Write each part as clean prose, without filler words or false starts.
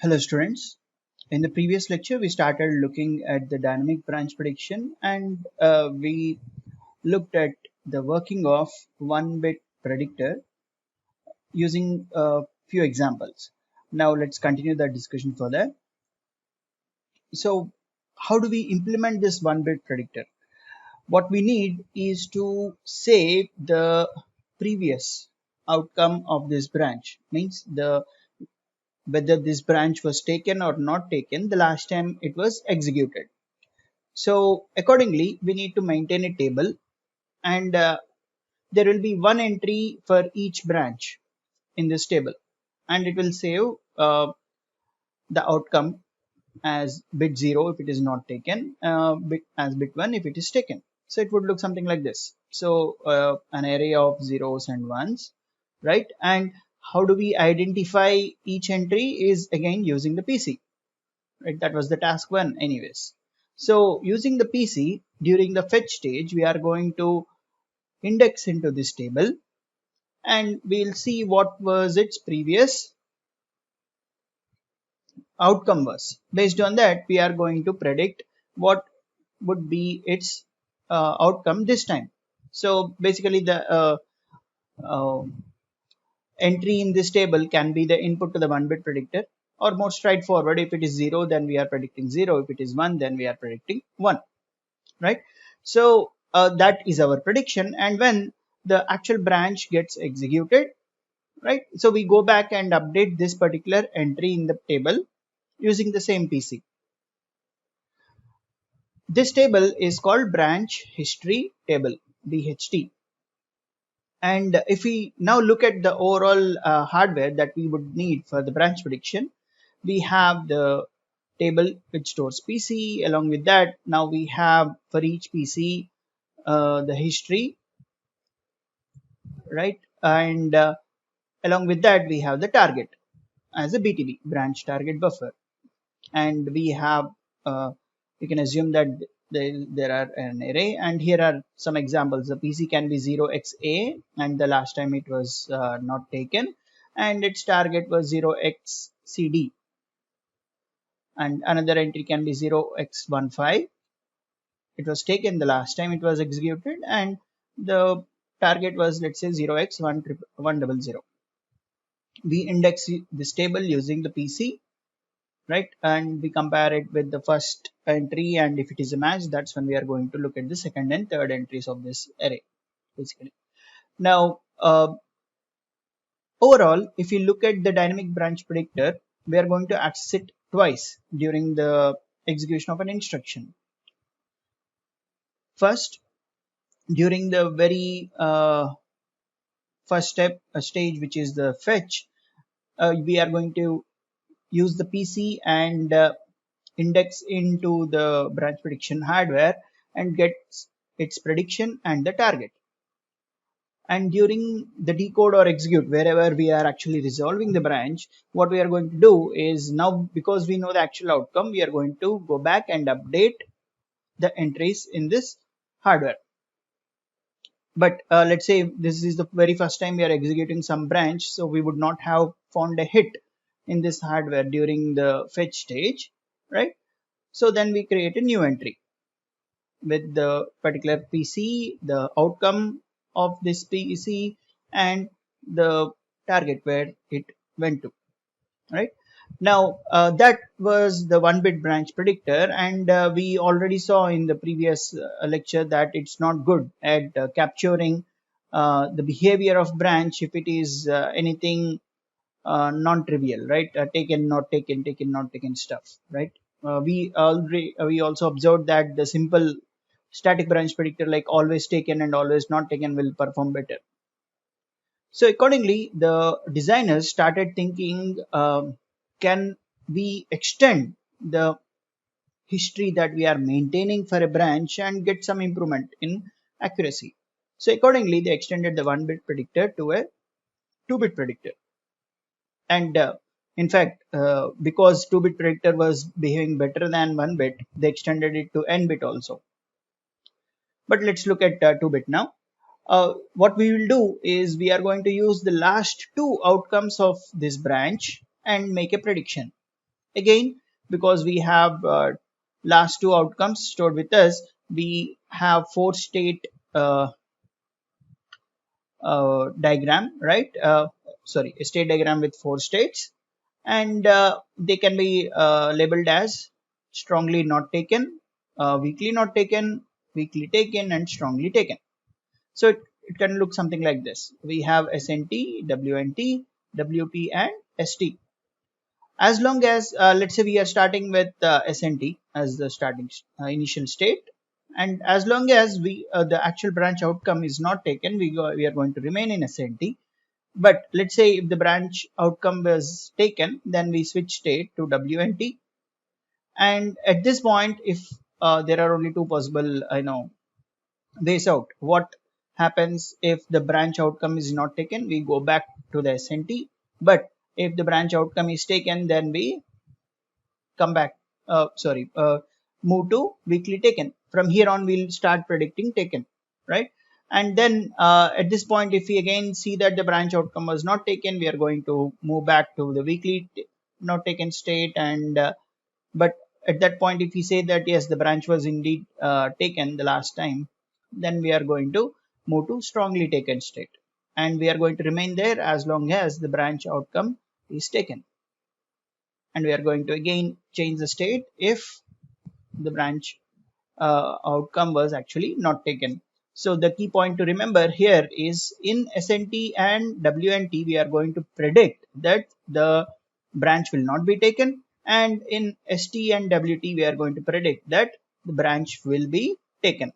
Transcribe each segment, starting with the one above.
Hello students. In the previous lecture we started looking at the dynamic branch prediction and we looked at the working of one bit predictor using a few examples. Now let's continue the discussion further. So how do we implement this one bit predictor? What we need is to save the previous outcome of this branch, means the whether this branch was taken or not taken the last time it was executed. So accordingly, we need to maintain a table and there will be one entry for each branch in this table and it will save the outcome as bit 0 if it is not taken, as bit 1 if it is taken. So it would look something like this. So an array of zeros and ones, right? And how do we identify each entry is again using the PC, right? That was the task 1 anyways. So using the PC during the fetch stage, we are going to index into this table and we'll see what was its previous outcome was. Based on that, we are going to predict what would be its outcome this time. So basically the uh, entry in this table can be the input to the one bit predictor, or more straightforward, if it is 0 then we are predicting 0, if it is 1 then we are predicting 1, right? So that is our prediction, and when the actual branch gets executed, right, so we go back and update this particular entry in the table using the same PC. This table is called branch history table, BHT. And if we now look at the overall hardware that we would need for the branch prediction, we have the table which stores PC. Along with that, now we have for each PC the history, right? And along with that, we have the target as a BTB, branch target buffer. And we have, you can assume that there are an array, and here are some examples. The PC can be 0xa, and the last time it was not taken, and its target was 0xcd, and another entry can be 0x15. It was taken the last time it was executed, and the target was, let's say, 0x100. We index this table using the PC, right, and we compare it with the first entry, and if it is a match, that's when we are going to look at the second and third entries of this array basically. Now overall, if you look at the dynamic branch predictor, we are going to access it twice during the execution of an instruction. First, during the very first stage, which is the fetch, we are going to use the PC and index into the branch prediction hardware and get its prediction and the target. And during the decode or execute, wherever we are actually resolving the branch, what we are going to do is, now because we know the actual outcome, we are going to go back and update the entries in this hardware. But let's say this is the very first time we are executing some branch, so we would not have found a hit in this hardware during the fetch stage, right? So then we create a new entry with the particular PC, the outcome of this PC, and the target where it went to, right? Now that was the one bit branch predictor, and we already saw in the previous lecture that it's not good at capturing the behavior of branch if it is anything non-trivial, right? Taken, not taken, taken, not taken stuff, right? We also observed that the simple static branch predictor like always taken and always not taken will perform better. So accordingly, the designers started thinking, can we extend the history that we are maintaining for a branch and get some improvement in accuracy? So accordingly, they extended the one bit predictor to a 2-bit predictor. And in fact, because 2-bit predictor was behaving better than 1-bit, they extended it to n-bit also. But let's look at 2-bit now. What we will do is we are going to use the last two outcomes of this branch and make a prediction. Again, because we have last two outcomes stored with us, we have four state diagram, right? Sorry, a state diagram with four states, and they can be labeled as strongly not taken, weakly not taken, weakly taken, and strongly taken. So it can look something like this. We have SNT, WNT, WT, and ST. As long as let's say we are starting with SNT as the starting initial state, and as long as we the actual branch outcome is not taken, we are going to remain in SNT. But let's say if the branch outcome was taken, then we switch state to WNT. And at this point, if there are only two possible ways out, what happens if the branch outcome is not taken? We go back to the SNT. But if the branch outcome is taken, then we come back, move to weekly taken. From here on, we'll start predicting taken, right? And then at this point, if we again see that the branch outcome was not taken, we are going to move back to the weekly not taken state. And but at that point, if we say that yes, the branch was indeed taken the last time, then we are going to move to strongly taken state, and we are going to remain there as long as the branch outcome is taken. And we are going to again change the state if the branch outcome was actually not taken. So the key point to remember here is in SNT and WNT, we are going to predict that the branch will not be taken, and in ST and WT, we are going to predict that the branch will be taken.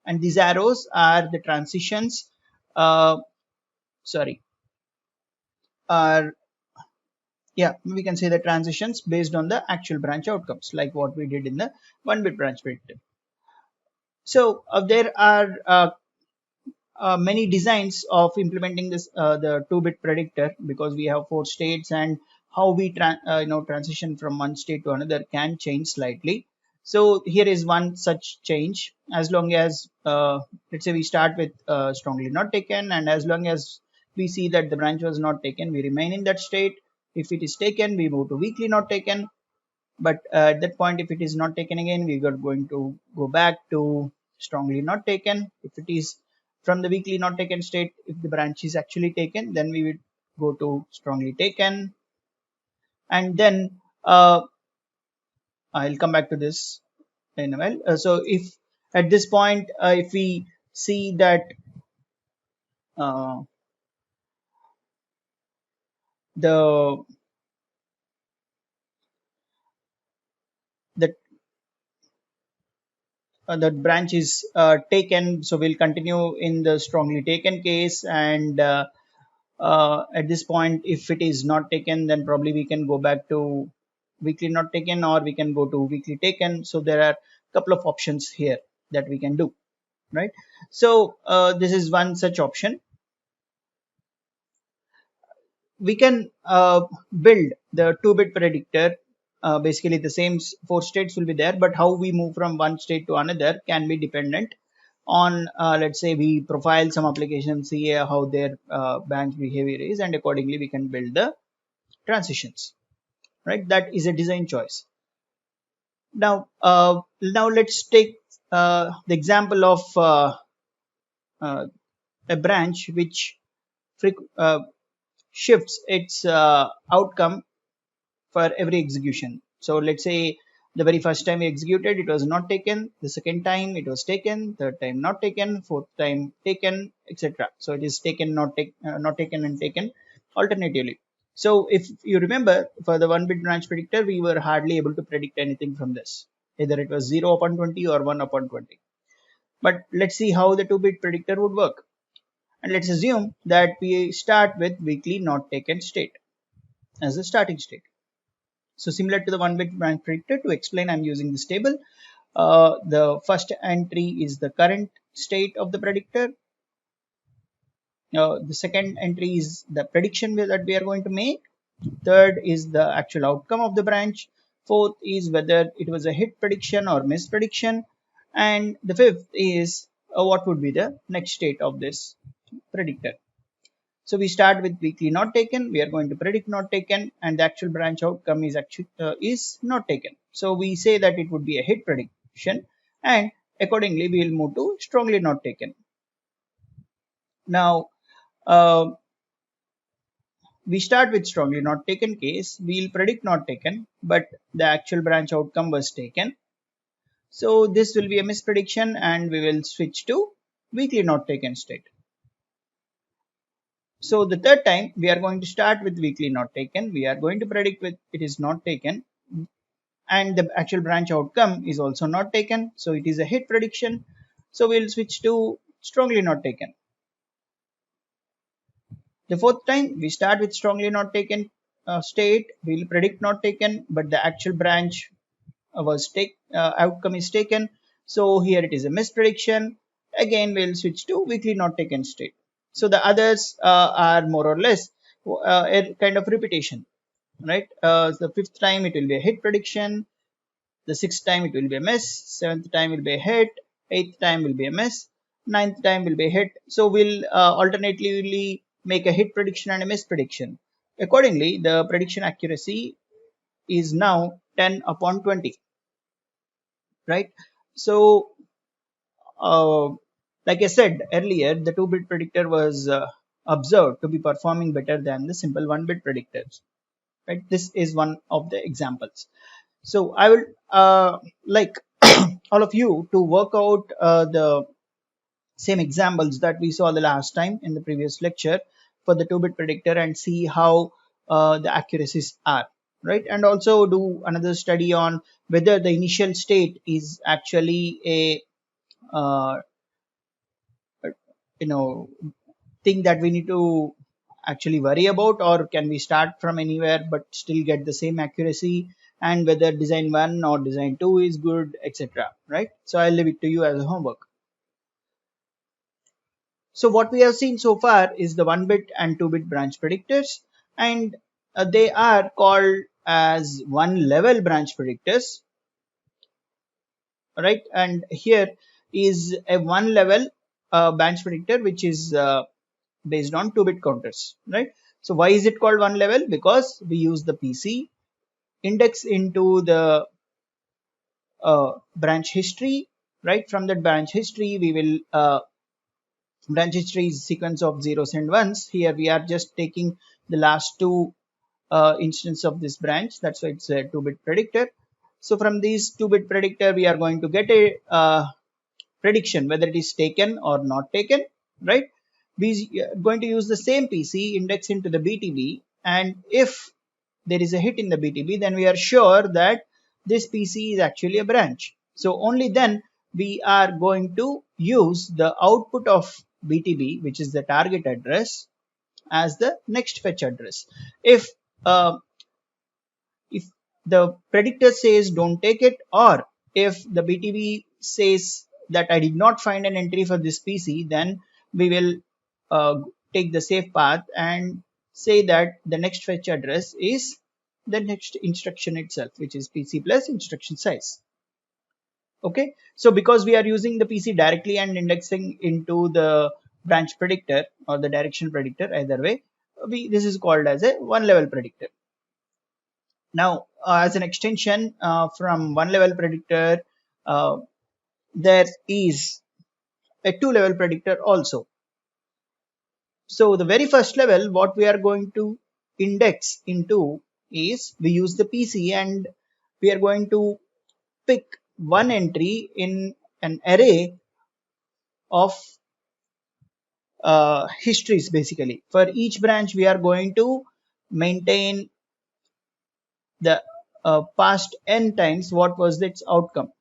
And these arrows are the transitions, sorry, are we can say the transitions based on the actual branch outcomes, like what we did in the one bit branch predictor. So there are many designs of implementing this the 2-bit predictor, because we have four states, and how we transition from one state to another can change slightly. So here is one such change. As long as let's say we start with strongly not taken, and as long as we see that the branch was not taken, we remain in that state. If it is taken, we move to weakly not taken. But at that point, if it is not taken again, we are going to go back to strongly not taken. If it is from the weakly not taken state, if the branch is actually taken, then we will go to strongly taken. And then I'll come back to this in a while. So if at this point, if we see that the branch is taken, so we'll continue in the strongly taken case. And at this point, if it is not taken, then probably we can go back to weekly not taken, or we can go to weekly taken. So there are a couple of options here that we can do, right? So this is one such option. We can build the 2-bit predictor. Basically the same four states will be there, but how we move from one state to another can be dependent on let's say we profile some applications, see how their branch behavior is, and accordingly we can build the transitions, right? That is a design choice. Now let's take the example of a branch which shifts its outcome for every execution. So let's say the very first time we executed, it was not taken. The second time it was taken. Third time not taken. Fourth time taken, etc. So it is taken, not taken, and taken alternatively. So if you remember, for the 1-bit branch predictor, we were hardly able to predict anything from this. Either it was 0 upon 20 or 1 upon 20. But let's see how the 2-bit predictor would work. And let's assume that we start with weekly not taken state as a starting state. So similar to the 1-bit branch predictor, to explain, I'm using this table. The first entry is the current state of the predictor. The second entry is the prediction that we are going to make. Third is the actual outcome of the branch. Fourth is whether it was a hit prediction or miss prediction. And the fifth is what would be the next state of this predictor. So we start with weekly not taken. We are going to predict not taken, and the actual branch outcome is actually is not taken. So we say that it would be a hit prediction, and accordingly we will move to strongly not taken. Now we start with strongly not taken case. We'll predict not taken, but the actual branch outcome was taken. So this will be a misprediction, and we will switch to weekly not taken state. So the third time we are going to start with weekly not taken. We are going to predict with it is not taken, and the actual branch outcome is also not taken. So it is a hit prediction. So we'll switch to strongly not taken. The fourth time we start with strongly not taken state. We'll predict not taken, but the actual branch outcome is taken. So here it is a misprediction. Again we'll switch to weekly not taken state. So the others are more or less a kind of repetition, right? The fifth time it will be a hit prediction, the sixth time it will be a miss, seventh time will be a hit, eighth time will be a miss, ninth time will be a hit. So we'll alternatively make a hit prediction and a miss prediction. Accordingly, the prediction accuracy is now 10 upon 20, right? So like I said earlier, the 2-bit predictor was observed to be performing better than the simple 1-bit predictors, right? This is one of the examples. So I will like all of you to work out the same examples that we saw the last time in the previous lecture for the 2-bit predictor and see how the accuracies are, right? And also do another study on whether the initial state is actually a you know thing that we need to actually worry about, or can we start from anywhere but still get the same accuracy, and whether design 1 or design 2 is good, etc., right? So I'll leave it to you as a homework. So what we have seen so far is the 1-bit and 2-bit branch predictors, and they are called as one-level branch predictors, right? And here is a one-level branch predictor which is based on 2-bit counters, right? So why is it called one level? Because we use the PC, index into the branch history, right? From that branch history we will branch history is sequence of zeros and ones. Here we are just taking the last two instance of this branch, that's why it's a 2-bit predictor. So from these 2-bit predictor we are going to get a prediction whether it is taken or not taken, right? We are going to use the same PC, index into the BTB, and if there is a hit in the BTB, then we are sure that this PC is actually a branch. So only then we are going to use the output of BTB, which is the target address, as the next fetch address. If the predictor says don't take it, or if the BTB says that I did not find an entry for this PC, then we will take the safe path and say that the next fetch address is the next instruction itself, which is PC plus instruction size. Okay, so because we are using the PC directly and indexing into the branch predictor or the direction predictor, either way, this is called as a one-level predictor. Now, as an extension from one-level predictor, there is a two-level predictor also. So the very first level, what we are going to index into is we use the PC and we are going to pick one entry in an array of histories. Basically, for each branch we are going to maintain the past n times what was its outcome,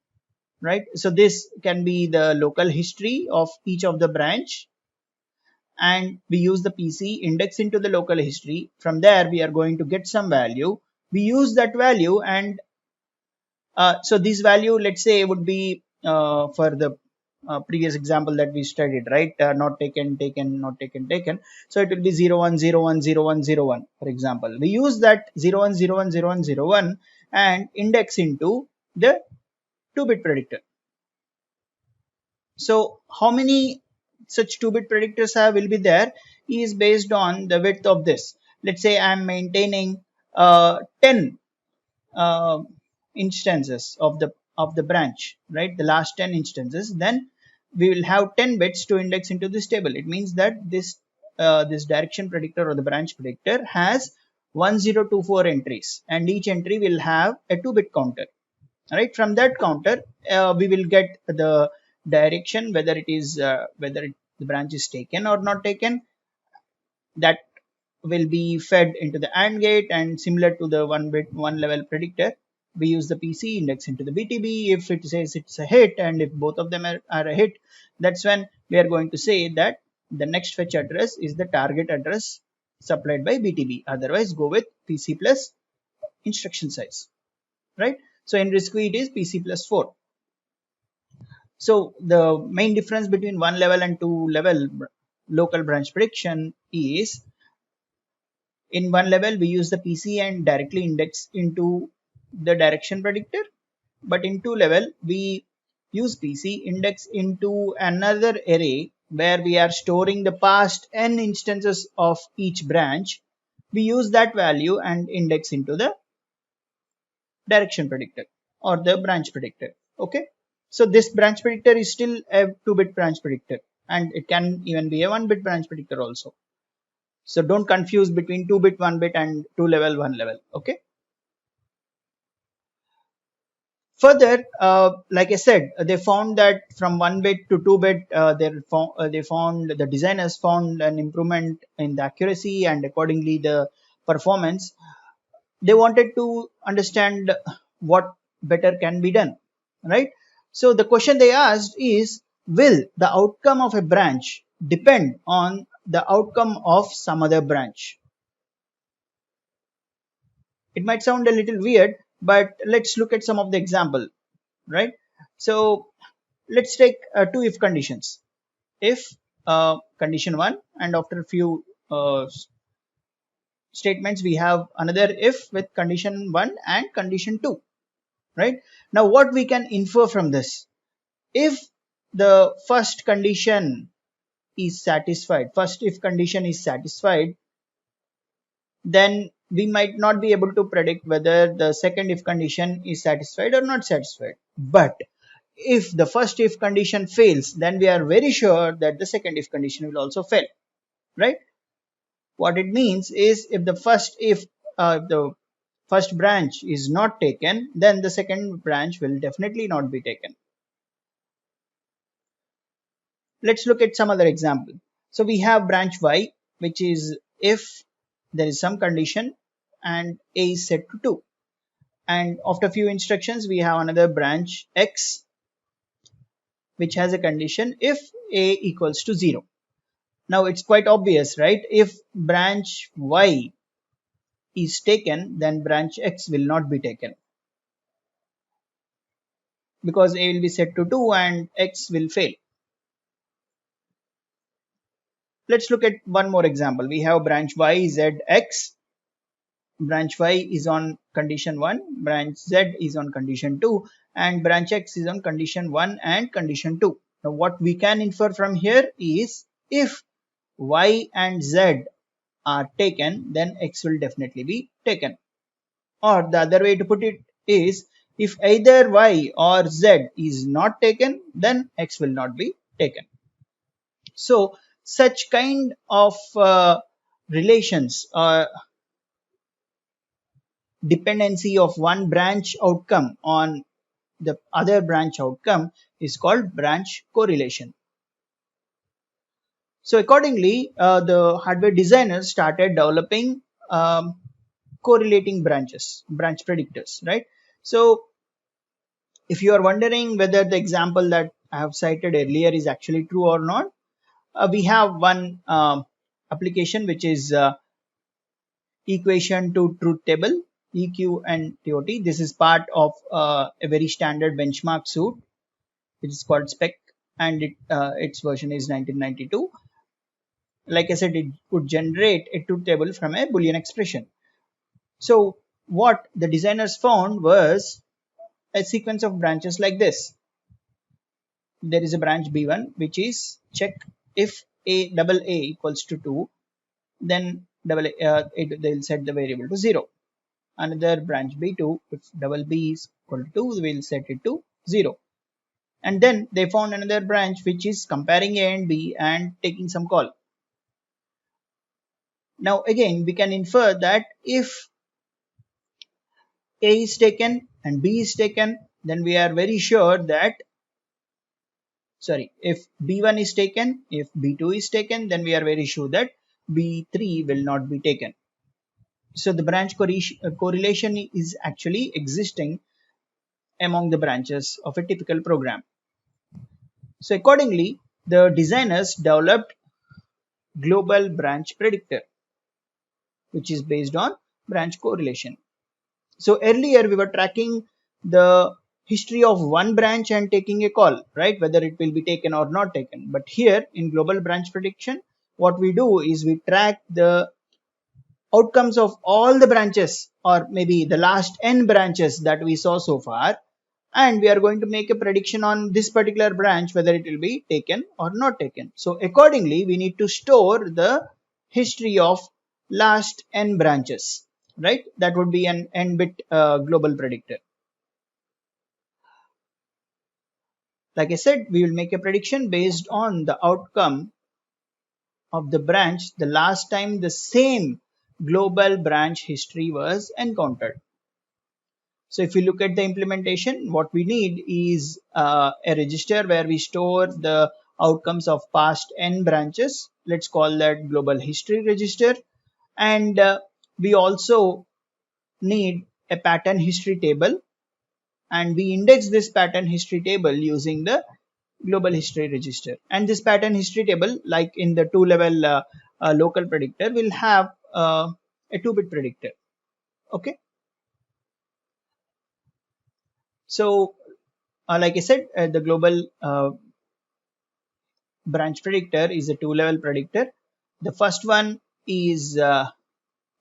right? So this can be the local history of each of the branch, and we use the PC, index into the local history. From there we are going to get some value, we use that value, and so this value, let's say, would be for the previous example that we studied, right? Not taken, taken, not taken, taken. So it will be 0 1 0 1 0 1 0 1, for example. We use that 0 1 0 1 0 1 0 1 and index into the 2-bit predictor. So how many such 2-bit predictors will be there is based on the width of this. Let's say I'm maintaining 10 uh, instances of the branch, right? The last 10 instances, then we will have 10 bits to index into this table. It means that this direction predictor or the branch predictor has 1024 entries, and each entry will have a 2-bit counter. Right, from that counter we will get the direction, whether the branch is taken or not taken. That will be fed into the AND gate, and similar to the one level predictor, we use the PC index into the BTB. If it says it's a hit, and if both of them are a hit, that's when we are going to say that the next fetch address is the target address supplied by BTB. Otherwise, go with PC plus instruction size, right? So in RISC-V it is PC plus 4. So the main difference between 1 level and 2 level local branch prediction is, in 1 level we use the PC and directly index into the direction predictor, but in 2 level we use PC index into another array where we are storing the past n instances of each branch. We use that value and index into the direction predictor or the branch predictor. Okay, so this branch predictor is still a 2-bit branch predictor, and it can even be a 1-bit branch predictor also. So don't confuse between 2-bit 1-bit and 2 level 1 level. Okay, further like I said, they found that from 1-bit to 2-bit they found the designers found an improvement in the accuracy and accordingly the performance. They wanted to understand what better can be done, right? So the question they asked is, will the outcome of a branch depend on the outcome of some other branch? It might sound a little weird, but let's look at some of the example, right? So let's take two if conditions. If condition 1, and after a few statements we have another if with condition 1 and condition 2, right? Now what we can infer from this, if the first condition is satisfied, first if condition is satisfied, then we might not be able to predict whether the second if condition is satisfied or not satisfied. But if the first if condition fails, then we are very sure that the second if condition will also fail, right? What it means is, if the first branch is not taken, then the second branch will definitely not be taken. Let's look at some other example. So we have branch Y, which is if there is some condition and A is set to 2, and after few instructions we have another branch X which has a condition if A equals to 0. Now it's quite obvious, right? If branch Y is taken, then branch X will not be taken, because A will be set to 2 and X will fail. Let's look at one more example. We have branch Y Z X. Branch Y is on condition 1, branch Z is on condition 2, and branch X is on condition 1 and condition 2. Now what we can infer from here is, if Y and Z are taken, then X will definitely be taken. Or the other way to put it is, if either Y or Z is not taken, then X will not be taken. So such kind of relations dependency of one branch outcome on the other branch outcome is called branch correlation. So accordingly, the hardware designers started developing correlating branches, branch predictors, right? So if you are wondering whether the example that I have cited earlier is actually true or not, we have one application which is equation to truth table, EQ and TOT. This is part of a very standard benchmark suite which is called spec, and its version is 1992. Like I said, it could generate a truth table from a Boolean expression. So what the designers found was a sequence of branches like this. There is a branch B1 which is check if a equals to 2, then they'll set the variable to 0. Another branch b2, if double b is equal to 2, we'll set it to 0. And then they found another branch which is comparing a and b and taking some call. Now again we can infer that if a is taken and b is taken, then we are very sure that, sorry, if b1 is taken, if b2 is taken, then we are very sure that b3 will not be taken. So the branch correlation is actually existing among the branches of a typical program. So accordingly, the designers developed global branch predictor, which is based on branch correlation. So earlier we were tracking the history of one branch and taking a call, right, whether it will be taken or not taken. But here in global branch prediction, what we do is we track the outcomes of all the branches, or maybe the last n branches that we saw so far, and we are going to make a prediction on this particular branch whether it will be taken or not taken. So accordingly we need to store the history of last n branches, right? That would be an n bit global predictor. Like I said, we will make a prediction based on the outcome of the branch the last time the same global branch history was encountered. So if you look at the implementation, what we need is a register where we store the outcomes of past n branches. Let's call that global history register. And we also need a pattern history table, and we index this pattern history table using the global history register. And this pattern history table, like in the 2-level local predictor, will have a 2-bit predictor. Okay. So like I said, the global branch predictor is a 2-level predictor. The first one is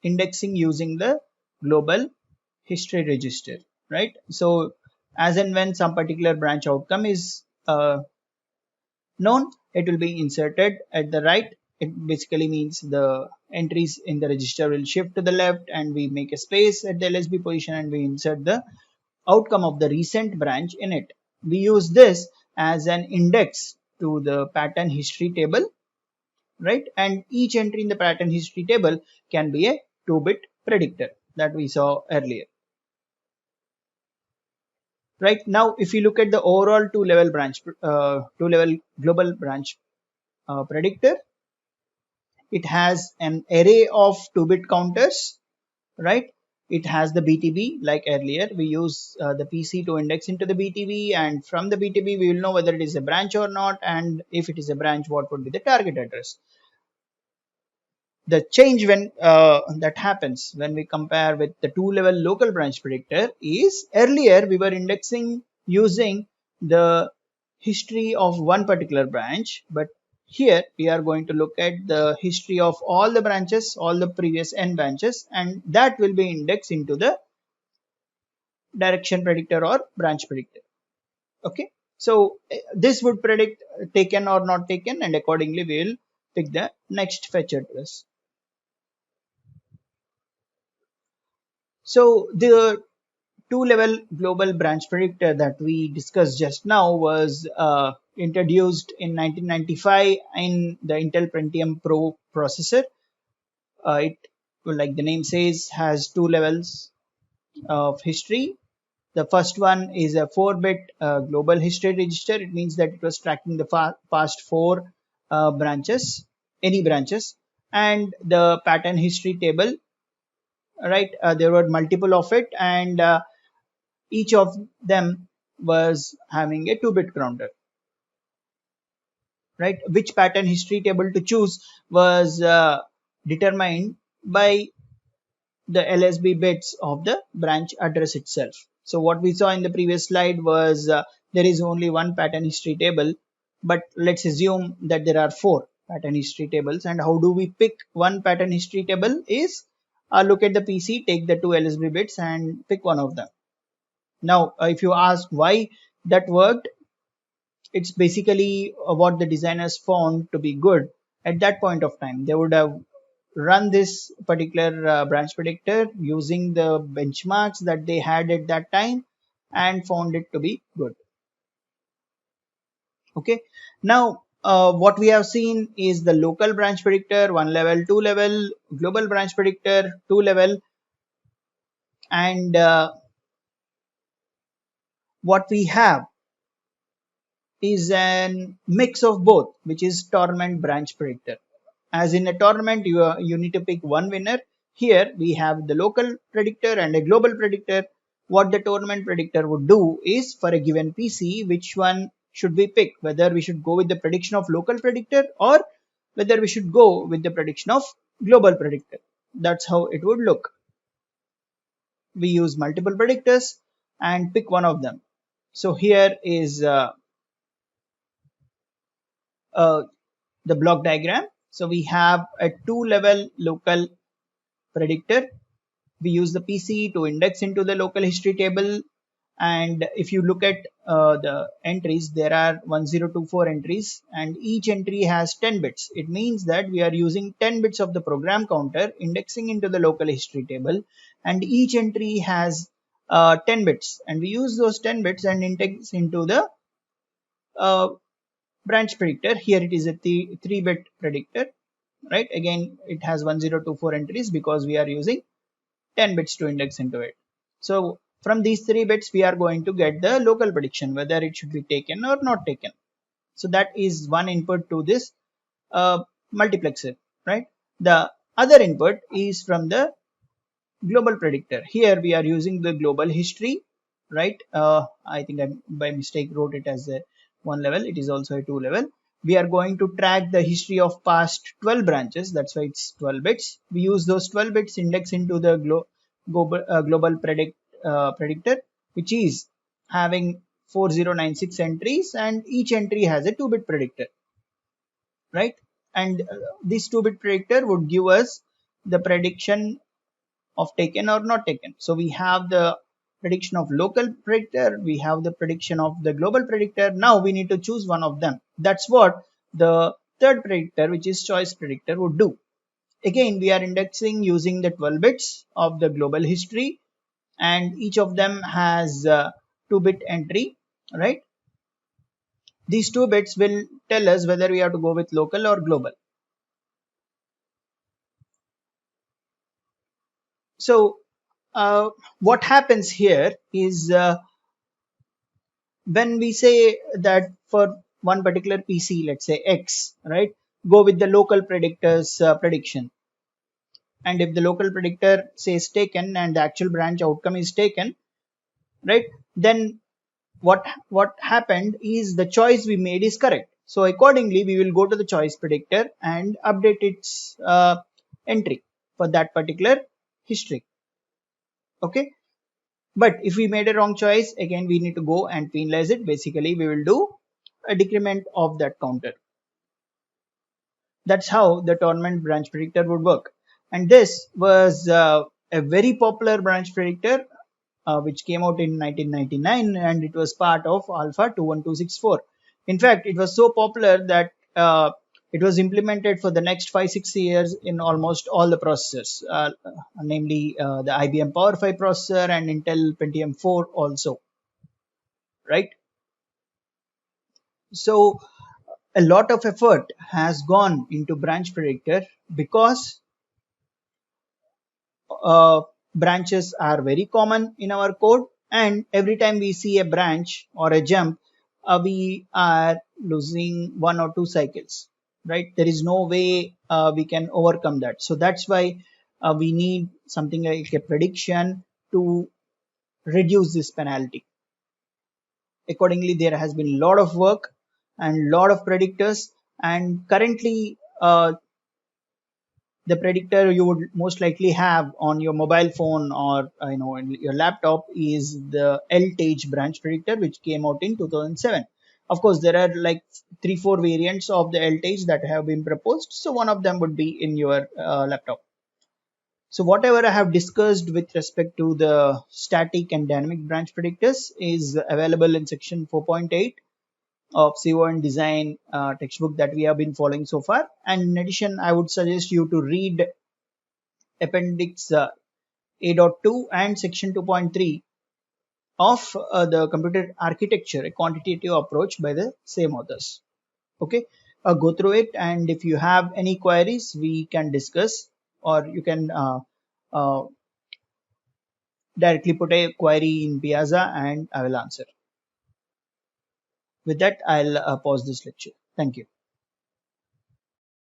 indexing using the global history register, right? So as and when some particular branch outcome is known, it will be inserted at the right. It basically means the entries in the register will shift to the left, and we make a space at the LSB position and we insert the outcome of the recent branch in it. We use this as an index to the pattern history table, right? And each entry in the pattern history table can be a 2-bit predictor that we saw earlier. Right now, if you look at the overall 2-level branch, 2-level global branch predictor, it has an array of 2-bit counters, right? It has the BTB, like earlier we use the PC to index into the BTB, and from the BTB we will know whether it is a branch or not, and if it is a branch, what would be the target address. The change when that happens when we compare with the 2-level local branch predictor is, earlier we were indexing using the history of one particular branch, but here we are going to look at the history of all the branches, all the previous n branches, and that will be indexed into the direction predictor or branch predictor. Okay, so this would predict taken or not taken, and accordingly we will pick the next fetch address. So the 2-level global branch predictor that we discussed just now was introduced in 1995 in the Intel Pentium Pro processor. It, like the name says, has 2 levels of history. The first one is a 4-bit global history register. It means that it was tracking the past 4 branches, any branches, and the pattern history table, right? There were multiple of it, and each of them was having a 2-bit counter, right? Which pattern history table to choose was determined by the LSB bits of the branch address itself. So what we saw in the previous slide was there is only one pattern history table, but let's assume that there are 4 pattern history tables. And how do we pick one pattern history table is look at the PC, take the 2 LSB bits and pick one of them. Now if you ask why that worked, it's basically what the designers found to be good at that point of time. They would have run this particular branch predictor using the benchmarks that they had at that time and found it to be good. Okay, now what we have seen is the local branch predictor, 1 level, 2 level, global branch predictor, 2 level, and what we have is a mix of both, which is tournament branch predictor. As in a tournament, you need to pick one winner. Here we have the local predictor and a global predictor. What the tournament predictor would do is, for a given PC, which one should we pick? Whether we should go with the prediction of local predictor or whether we should go with the prediction of global predictor. That's how it would look. We use multiple predictors and pick one of them. So here is the block diagram. So we have a 2-level local predictor. We use the PC to index into the local history table, and if you look at the entries, there are 1024 entries and each entry has 10 bits. It means that we are using 10 bits of the program counter indexing into the local history table, and each entry has 10 bits, and we use those 10 bits and index into the branch predictor. Here it is a 3-bit predictor, right? Again, it has 1024 entries because we are using 10 bits to index into it. So from these 3 bits, we are going to get the local prediction, whether it should be taken or not taken. So that is one input to this multiplexer, right? The other input is from the global predictor. Here we are using the global history, right? I think I by mistake wrote it as a 1 level. It is also a 2 level. We are going to track the history of past 12 branches. That's why it's 12 bits. We use those 12 bits index into the global predictor, which is having 4096 entries, and each entry has a 2-bit predictor, right? And this 2-bit predictor would give us the prediction of taken or not taken. So we have the prediction of local predictor, we have the prediction of the global predictor. Now we need to choose one of them. That's what the third predictor, which is choice predictor, would do. Again, we are indexing using the 12 bits of the global history, and each of them has a 2-bit entry, right? These 2 bits will tell us whether we have to go with local or global. So what happens here is when we say that for one particular PC, let's say X, right, go with the local predictor's prediction, and if the local predictor says taken and the actual branch outcome is taken, right, then what happened is the choice we made is correct. So accordingly, we will go to the choice predictor and update its entry for that particular history. Okay, but if we made a wrong choice, again we need to go and penalize it. Basically, we will do a decrement of that counter. That's how the tournament branch predictor would work. And this was a very popular branch predictor which came out in 1999, and it was part of Alpha 21264. In fact, it was so popular that it was implemented for the next 5-6 years in almost all the processors, namely the IBM Power 5 processor and Intel Pentium 4 also, right? So a lot of effort has gone into branch predictor because branches are very common in our code, and every time we see a branch or a jump, we are losing 1 or 2 cycles, right? There is no way we can overcome that. So that's why we need something like a prediction to reduce this penalty. Accordingly, there has been a lot of work and lot of predictors, and currently the predictor you would most likely have on your mobile phone or in your laptop is the Lec12 branch predictor, which came out in 2007. Of course, there are like 3-4 variants of the Lec12 that have been proposed, so one of them would be in your laptop. So whatever I have discussed with respect to the static and dynamic branch predictors is available in section 4.8, of CO and design textbook that we have been following so far. And in addition, I would suggest you to read Appendix A.2 and Section 2.3 of the computer architecture, a quantitative approach by the same authors. Okay, go through it, and if you have any queries, we can discuss, or you can uh, directly put a query in Piazza and I will answer. With that, I'll pause this lecture. Thank you.